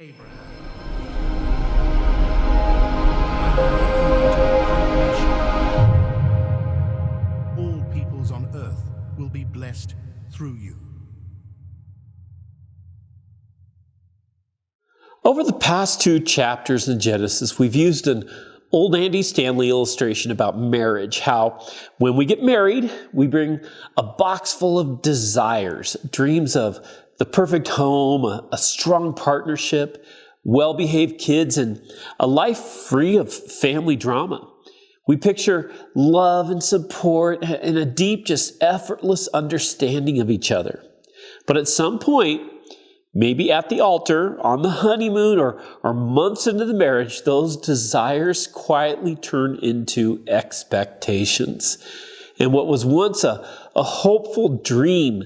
Abraham, I will make you into a great nation. All peoples on earth will be blessed through you. Over the past 2 chapters in Genesis, we've used an old Andy Stanley illustration about marriage, how when we get married, we bring a box full of desires, dreams of the perfect home, a strong partnership, well-behaved kids, and a life free of family drama. We picture love and support and a deep, just effortless understanding of each other. But at some point, maybe at the altar, on the honeymoon, or months into the marriage, those desires quietly turn into expectations. And what was once a hopeful dream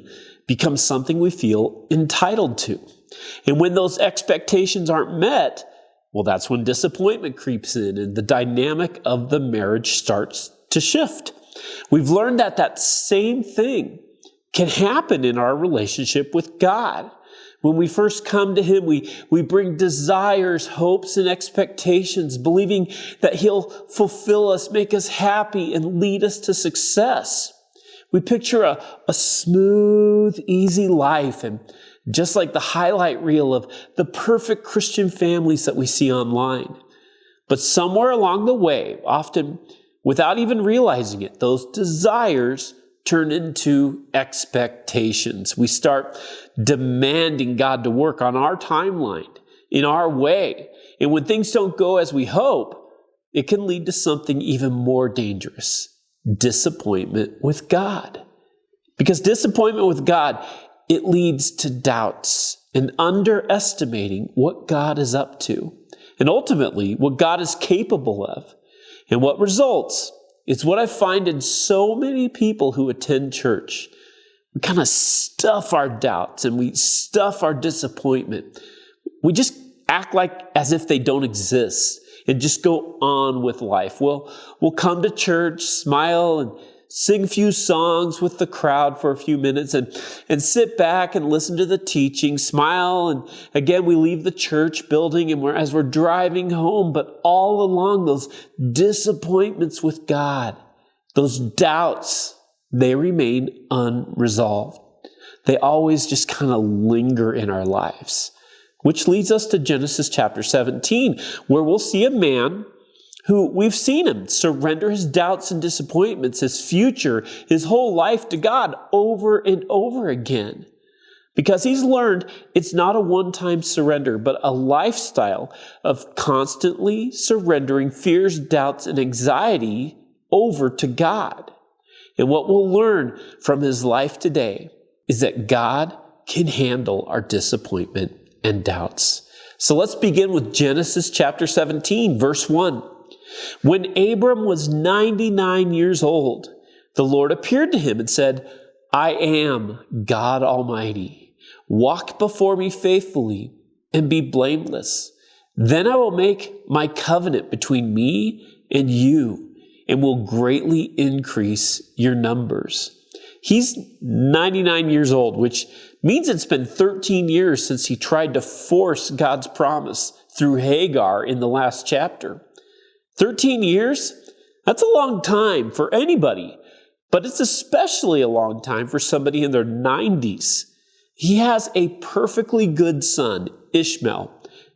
becomes something we feel entitled to. And when those expectations aren't met, well, that's when disappointment creeps in and the dynamic of the marriage starts to shift. We've learned that same thing can happen in our relationship with God. When we first come to Him, we bring desires, hopes, and expectations, believing that He'll fulfill us, make us happy, and lead us to success. We picture a smooth, easy life, and just like the highlight reel of the perfect Christian families that we see online. But somewhere along the way, often without even realizing it, those desires turn into expectations. We start demanding God to work on our timeline, in our way. And when things don't go as we hope, it can lead to something even more dangerous: disappointment with God. Because disappointment with God, it leads to doubts and underestimating what God is up to, and ultimately what God is capable of. And what results is what I find in so many people who attend church. We kind of stuff our doubts and we stuff our disappointment. We just act like as if they don't exist and just go on with life. We'll come to church, smile, and sing a few songs with the crowd for a few minutes and sit back and listen to the teaching, smile, and again we leave the church building and as we're driving home, but all along those disappointments with God, those doubts, they remain unresolved. They always just kind of linger in our lives, which leads us to Genesis chapter 17, where we'll see a man who we've seen him surrender his doubts and disappointments, his future, his whole life to God over and over again. Because he's learned it's not a one-time surrender, but a lifestyle of constantly surrendering fears, doubts, and anxiety over to God. And what we'll learn from his life today is that God can handle our disappointment and doubts. So let's begin with Genesis chapter 17, verse 1. When Abram was 99 years old, the Lord appeared to him and said, "I am God Almighty. Walk before me faithfully and be blameless. Then I will make my covenant between me and you and will greatly increase your numbers." He's 99 years old, which means it's been 13 years since he tried to force God's promise through Hagar in the last chapter. 13 years? That's a long time for anybody, but it's especially a long time for somebody in their 90s. He has a perfectly good son, Ishmael,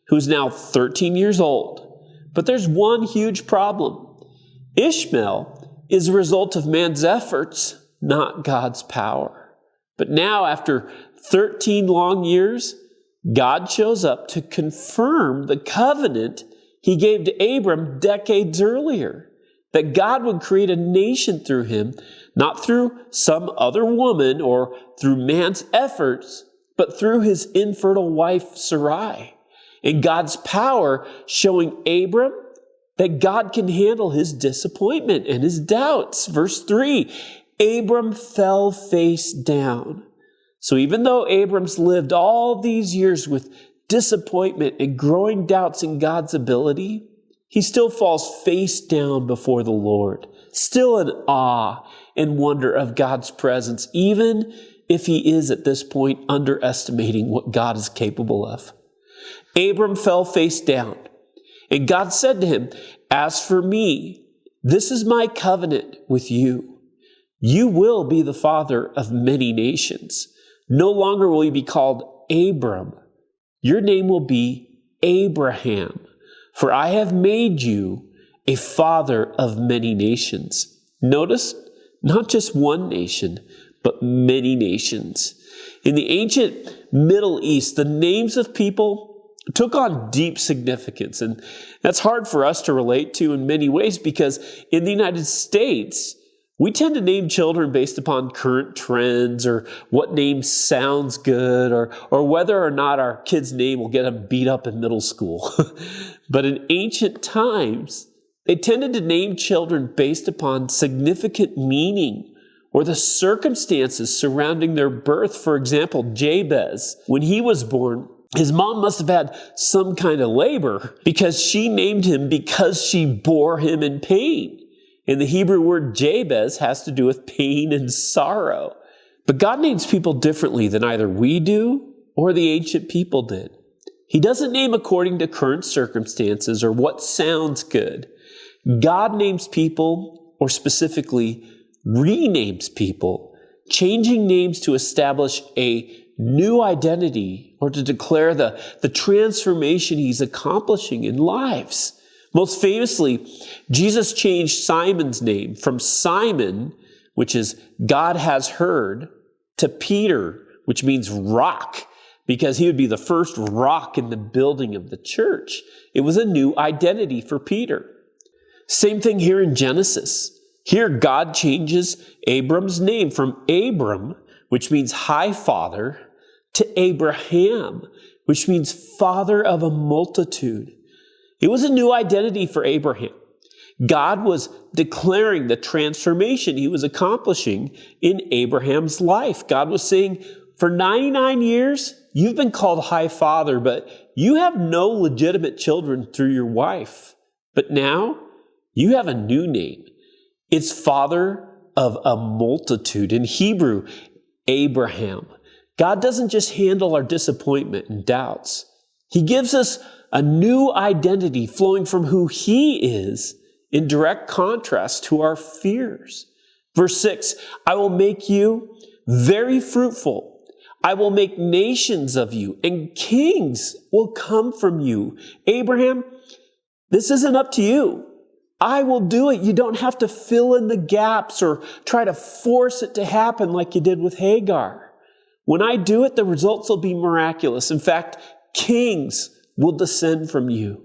who's now 13 years old. But there's one huge problem. Ishmael is a result of man's efforts, not God's power. But now, after 13 long years, God shows up to confirm the covenant He gave to Abram decades earlier, that God would create a nation through him, not through some other woman or through man's efforts, but through his infertile wife Sarai. And God's power showing Abram that God can handle his disappointment and his doubts. Verse 3, Abram fell face down. So even though Abram's lived all these years with disappointment and growing doubts in God's ability, he still falls face down before the Lord, still in awe and wonder of God's presence, even if he is at this point underestimating what God is capable of. Abram fell face down. And God said to him, "As for me, this is my covenant with you. You will be the father of many nations. No longer will you be called Abram. Your name will be Abraham, for I have made you a father of many nations." Notice, not just one nation, but many nations. In the ancient Middle East, the names of people took on deep significance. And that's hard for us to relate to in many ways, because in the United States, we tend to name children based upon current trends or what name sounds good, or whether or not our kid's name will get them beat up in middle school. But in ancient times, they tended to name children based upon significant meaning or the circumstances surrounding their birth. For example, Jabez, when he was born, his mom must have had some kind of labor, because she named him because she bore him in pain. And the Hebrew word Jabez has to do with pain and sorrow. But God names people differently than either we do or the ancient people did. He doesn't name according to current circumstances or what sounds good. God names people, or specifically renames people, changing names to establish a new identity or to declare the transformation he's accomplishing in lives. Most famously, Jesus changed Simon's name from Simon, which is God has heard, to Peter, which means rock, because he would be the first rock in the building of the church. It was a new identity for Peter. Same thing here in Genesis. Here, God changes Abram's name from Abram, which means high father, to Abraham, which means father of a multitude. It was a new identity for Abraham. God was declaring the transformation he was accomplishing in Abraham's life. God was saying, for 99 years, you've been called high father, but you have no legitimate children through your wife. But now, you have a new name. It's father of a multitude. In Hebrew, Abraham. God doesn't just handle our disappointment and doubts. He gives us a new identity flowing from who he is, in direct contrast to our fears. Verse 6, "I will make you very fruitful. I will make nations of you, and kings will come from you." Abraham, this isn't up to you. I will do it. You don't have to fill in the gaps or try to force it to happen like you did with Hagar. When I do it, the results will be miraculous. In fact, kings will descend from you.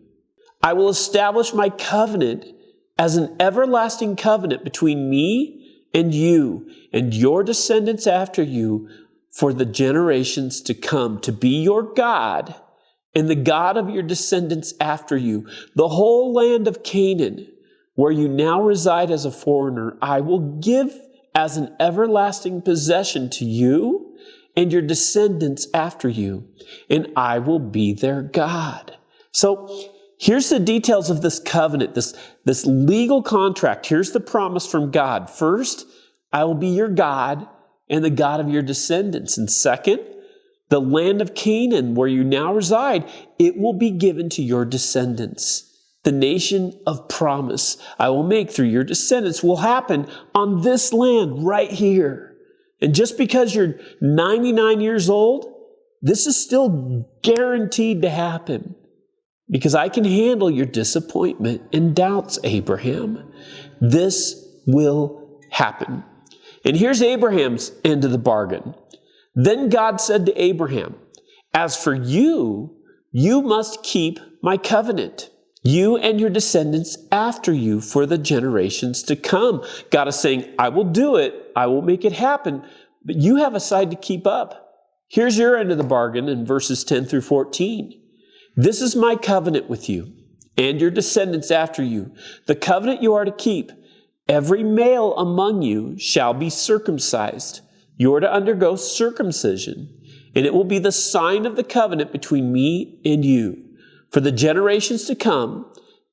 I will establish my covenant as an everlasting covenant between me and you and your descendants after you for the generations to come, to be your God and the God of your descendants after you. The whole land of Canaan, where you now reside as a foreigner, I will give as an everlasting possession to you and your descendants after you, and I will be their God. So here's the details of this covenant, this legal contract. Here's the promise from God. First, I will be your God and the God of your descendants. And second, the land of Canaan, where you now reside, it will be given to your descendants. The nation of promise I will make through your descendants will happen on this land right here. And just because you're 99 years old, this is still guaranteed to happen, because I can handle your disappointment and doubts, Abraham. This will happen. And here's Abraham's end of the bargain. Then God said to Abraham, "As for you, you must keep my covenant, you and your descendants after you for the generations to come." God is saying, I will do it. I will make it happen. But you have a side to keep up. Here's your end of the bargain in verses 10 through 14. "This is my covenant with you and your descendants after you, the covenant you are to keep. Every male among you shall be circumcised. You are to undergo circumcision, and it will be the sign of the covenant between me and you. For the generations to come,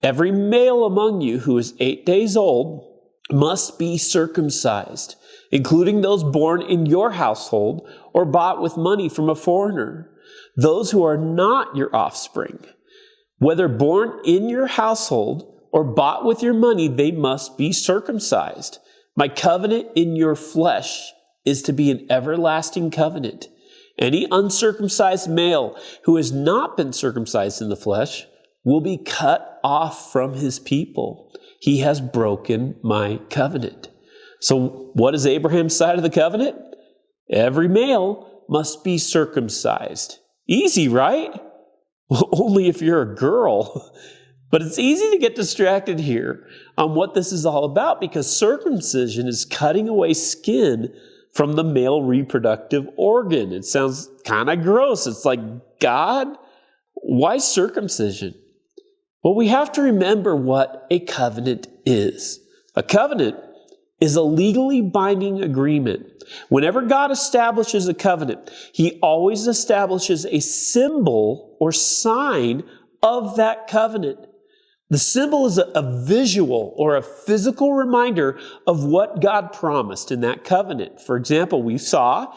every male among you who is 8 days old must be circumcised, including those born in your household or bought with money from a foreigner. those who are not your offspring, whether born in your household or bought with your money, they must be circumcised. My covenant in your flesh is to be an everlasting covenant. Any uncircumcised male who has not been circumcised in the flesh will be cut off from his people. He has broken my covenant. So what is Abraham's side of the covenant? Every male must be circumcised. Easy, right? Well, only if you're a girl. But it's easy to get distracted here on what this is all about, because circumcision is cutting away skin from the male reproductive organ. It sounds kind of gross. It's like, God, why circumcision? Well, we have to remember what a covenant is. A covenant is a legally binding agreement. Whenever God establishes a covenant, he always establishes a symbol or sign of that covenant. The symbol is a visual or a physical reminder of what God promised in that covenant. For example, we saw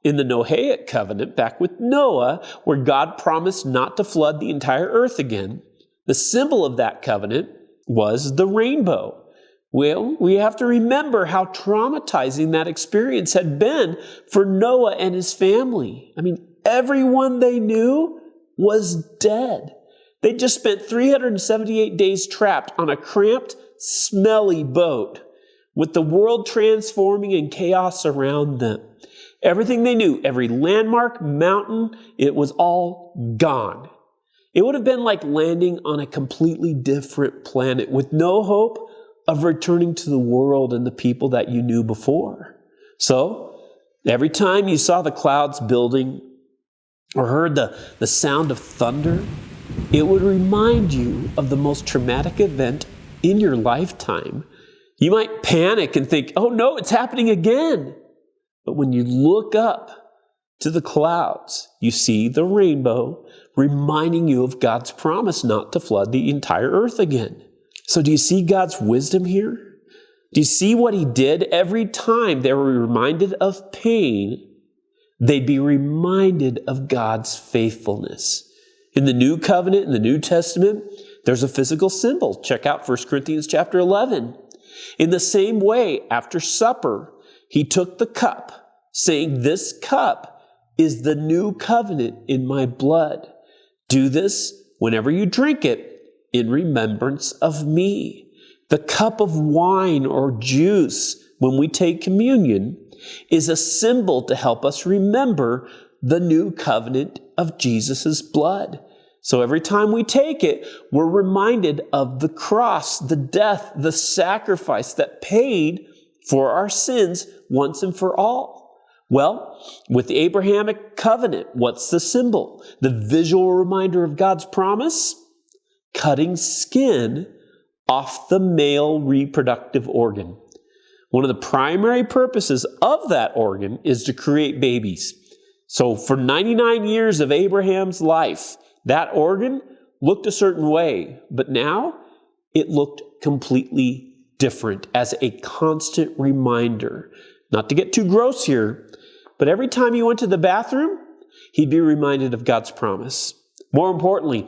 in the Noahic covenant back with Noah, where God promised not to flood the entire earth again. The symbol of that covenant was the rainbow. Well, we have to remember how traumatizing that experience had been for Noah and his family. I mean, everyone they knew was dead. They just spent 378 days trapped on a cramped, smelly boat with the world transforming in chaos around them. Everything they knew, every landmark, mountain, it was all gone. It would have been like landing on a completely different planet with no hope of returning to the world and the people that you knew before. So, every time you saw the clouds building or heard the sound of thunder, it would remind you of the most traumatic event in your lifetime. You might panic and think, oh no, it's happening again. But when you look up to the clouds, you see the rainbow reminding you of God's promise not to flood the entire earth again. So do you see God's wisdom here? Do you see what he did? Every time they were reminded of pain, they'd be reminded of God's faithfulness. In the New Covenant, in the New Testament, there's a physical symbol. Check out 1 Corinthians chapter 11. In the same way, after supper, he took the cup, saying, "This cup is the new covenant in my blood. Do this whenever you drink it in remembrance of me." The cup of wine or juice, when we take communion, is a symbol to help us remember the new covenant of Jesus' blood. So every time we take it, we're reminded of the cross, the death, the sacrifice that paid for our sins once and for all. Well, with the Abrahamic covenant, what's the symbol? The visual reminder of God's promise? Cutting skin off the male reproductive organ. One of the primary purposes of that organ is to create babies. So for 99 years of Abraham's life, that organ looked a certain way, but now it looked completely different as a constant reminder. Not to get too gross here, but every time he went to the bathroom, he'd be reminded of God's promise. More importantly,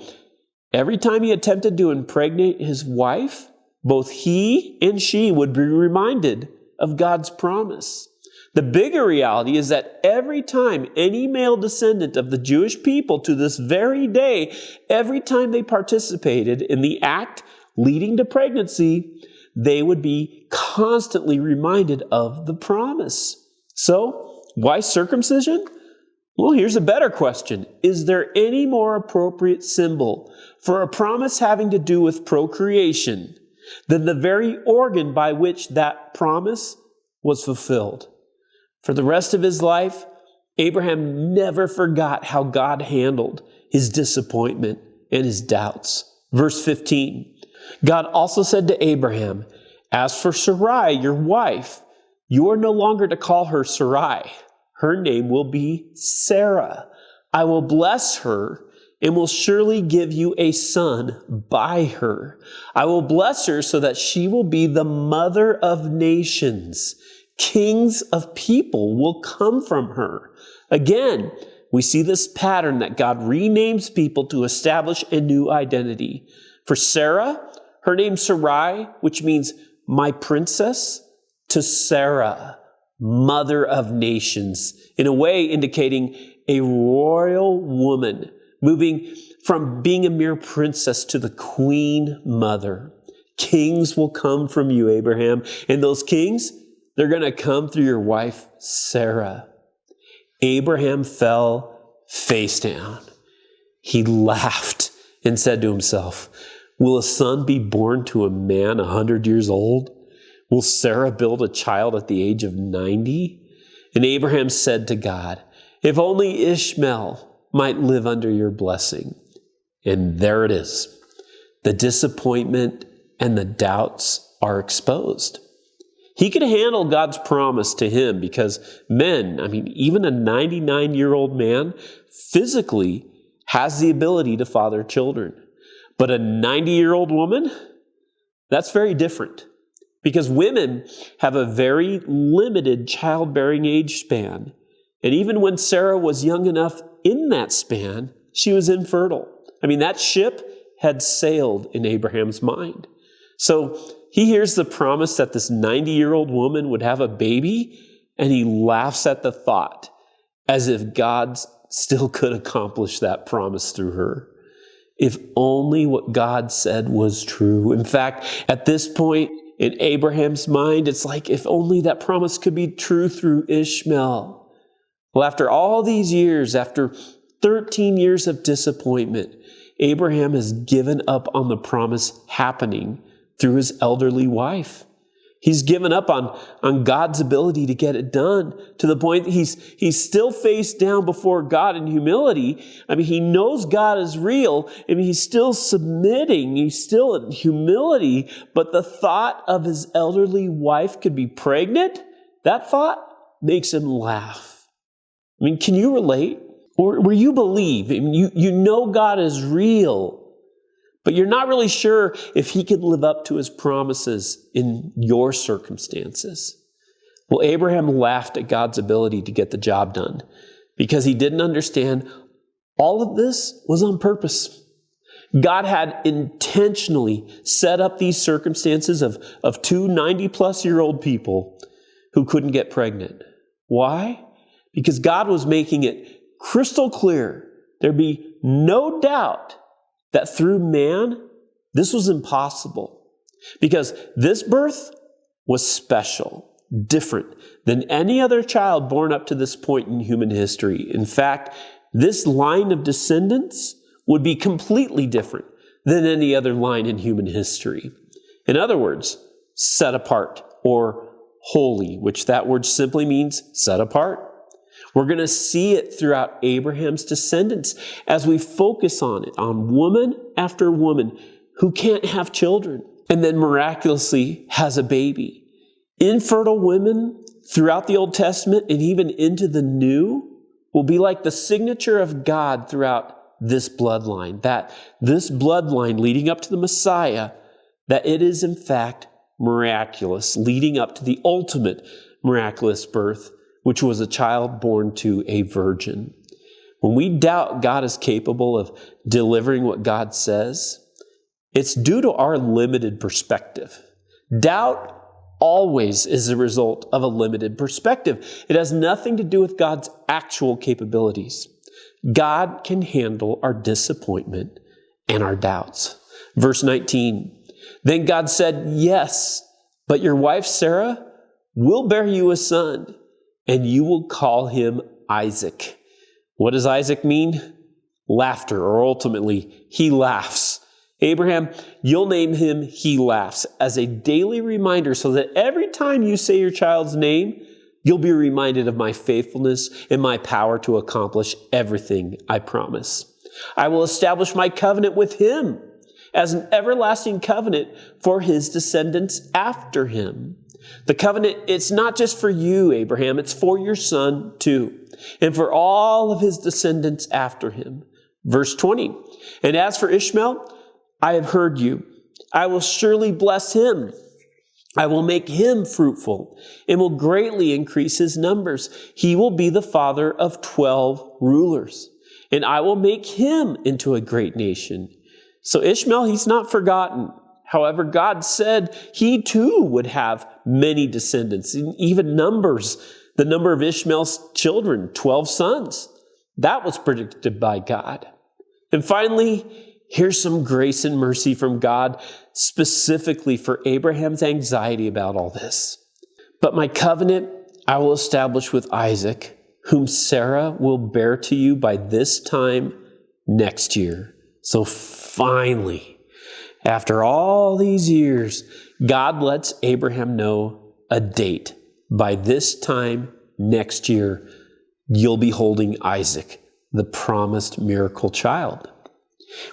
every time he attempted to impregnate his wife, both he and she would be reminded of God's promise. The bigger reality is that every time any male descendant of the Jewish people to this very day, every time they participated in the act leading to pregnancy, they would be constantly reminded of the promise. So, why circumcision? Well, here's a better question. Is there any more appropriate symbol for a promise having to do with procreation than the very organ by which that promise was fulfilled? For the rest of his life, Abraham never forgot how God handled his disappointment and his doubts. Verse 15, God also said to Abraham, "As for Sarai, your wife, you are no longer to call her Sarai. Her name will be Sarah. I will bless her and will surely give you a son by her. I will bless her so that she will be the mother of nations. Kings of people will come from her." Again, we see this pattern that God renames people to establish a new identity. For Sarah, her name's Sarai, which means my princess, to Sarah, mother of nations, in a way indicating a royal woman, moving from being a mere princess to the queen mother. Kings will come from you, Abraham, and those kings, they're going to come through your wife, Sarah. Abraham fell face down. He laughed and said to himself, will a son be born to a man 100 years old? Will Sarah build a child at the age of 90? And Abraham said to God, if only Ishmael might live under your blessing. And there it is. The disappointment and the doubts are exposed. He could handle God's promise to him because men, even a 99-year-old man physically has the ability to father children. But a 90-year-old woman, that's very different because women have a very limited childbearing age span. And even when Sarah was young enough in that span, she was infertile. That ship had sailed in Abraham's mind. So he hears the promise that this 90-year-old woman would have a baby, and he laughs at the thought as if God still could accomplish that promise through her. If only what God said was true. In fact, at this point in Abraham's mind, it's like if only that promise could be true through Ishmael. Well, after all these years, after 13 years of disappointment, Abraham has given up on the promise happening through his elderly wife. He's given up on God's ability to get it done to the point that he's still face down before God in humility. He knows God is real. He's still submitting. He's still in humility. But the thought of his elderly wife could be pregnant, that thought makes him laugh. Can you relate? Or you believe, you know God is real, but you're not really sure if he can live up to his promises in your circumstances. Well, Abraham laughed at God's ability to get the job done because he didn't understand all of this was on purpose. God had intentionally set up these circumstances of two 90-plus-year-old people who couldn't get pregnant. Why? Because God was making it crystal clear, there'd be no doubt that through man, this was impossible. Because this birth was special, different than any other child born up to this point in human history. In fact, this line of descendants would be completely different than any other line in human history. In other words, set apart or holy, which that word simply means set apart. We're going to see it throughout Abraham's descendants as we focus on it, on woman after woman who can't have children and then miraculously has a baby. Infertile women throughout the Old Testament and even into the New will be like the signature of God throughout this bloodline, that this bloodline leading up to the Messiah, that it is in fact miraculous, leading up to the ultimate miraculous birth, which was a child born to a virgin. When we doubt God is capable of delivering what God says, it's due to our limited perspective. Doubt always is a result of a limited perspective. It has nothing to do with God's actual capabilities. God can handle our disappointment and our doubts. Verse 19, then God said, yes, but your wife Sarah will bear you a son, and you will call him Isaac. What does Isaac mean? Laughter, or ultimately, he laughs. Abraham, you'll name him He Laughs as a daily reminder so that every time you say your child's name, you'll be reminded of my faithfulness and my power to accomplish everything I promise. I will establish my covenant with him as an everlasting covenant for his descendants after him. The covenant, it's not just for you, Abraham, it's for your son too, and for all of his descendants after him. Verse 20, and as for Ishmael, I have heard you. I will surely bless him. I will make him fruitful and will greatly increase his numbers. He will be the father of 12 rulers, and I will make him into a great nation. So Ishmael, he's not forgotten. However, God said he too would have many descendants, and even numbers. The number of Ishmael's children, 12 sons. That was predicted by God. And finally, here's some grace and mercy from God, specifically for Abraham's anxiety about all this. But my covenant I will establish with Isaac, whom Sarah will bear to you by this time next year. So finally, after all these years, God lets Abraham know a date. By this time next year, you'll be holding Isaac, the promised miracle child.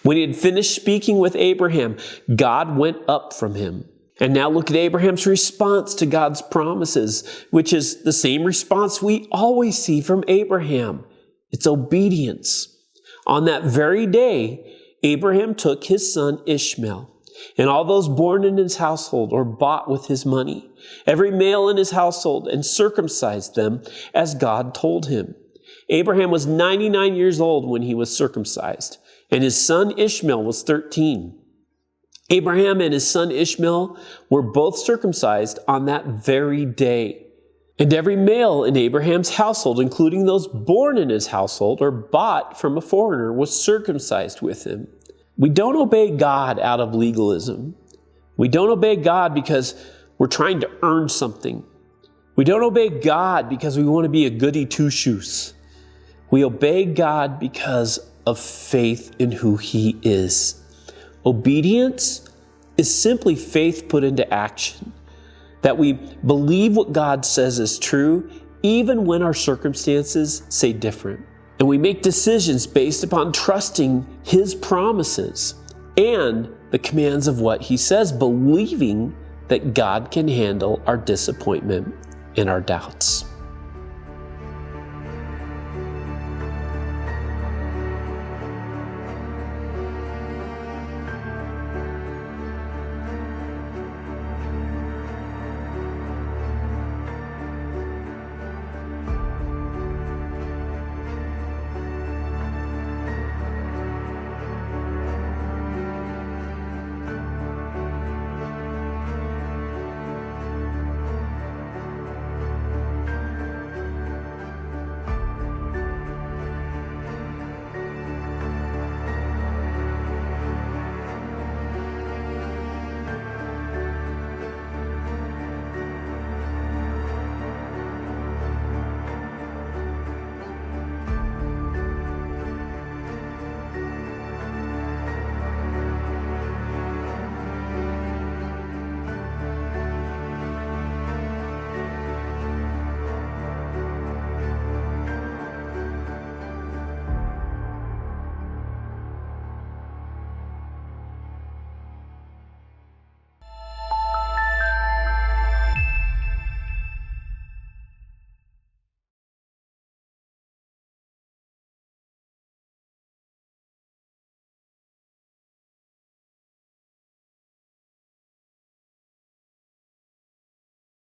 When he had finished speaking with Abraham, God went up from him. And now look at Abraham's response to God's promises, which is the same response we always see from Abraham. It's obedience. On that very day, Abraham took his son Ishmael, and all those born in his household or bought with his money, every male in his household, and circumcised them as God told him. Abraham was 99 years old when he was circumcised, and his son Ishmael was 13. Abraham and his son Ishmael were both circumcised on that very day. And every male in Abraham's household, including those born in his household or bought from a foreigner, was circumcised with him. We don't obey God out of legalism. We don't obey God because we're trying to earn something. We don't obey God because we want to be a goody two-shoes. We obey God because of faith in who He is. Obedience is simply faith put into action. That we believe what God says is true, even when our circumstances say different. And we make decisions based upon trusting His promises and the commands of what He says, believing that God can handle our disappointment and our doubts.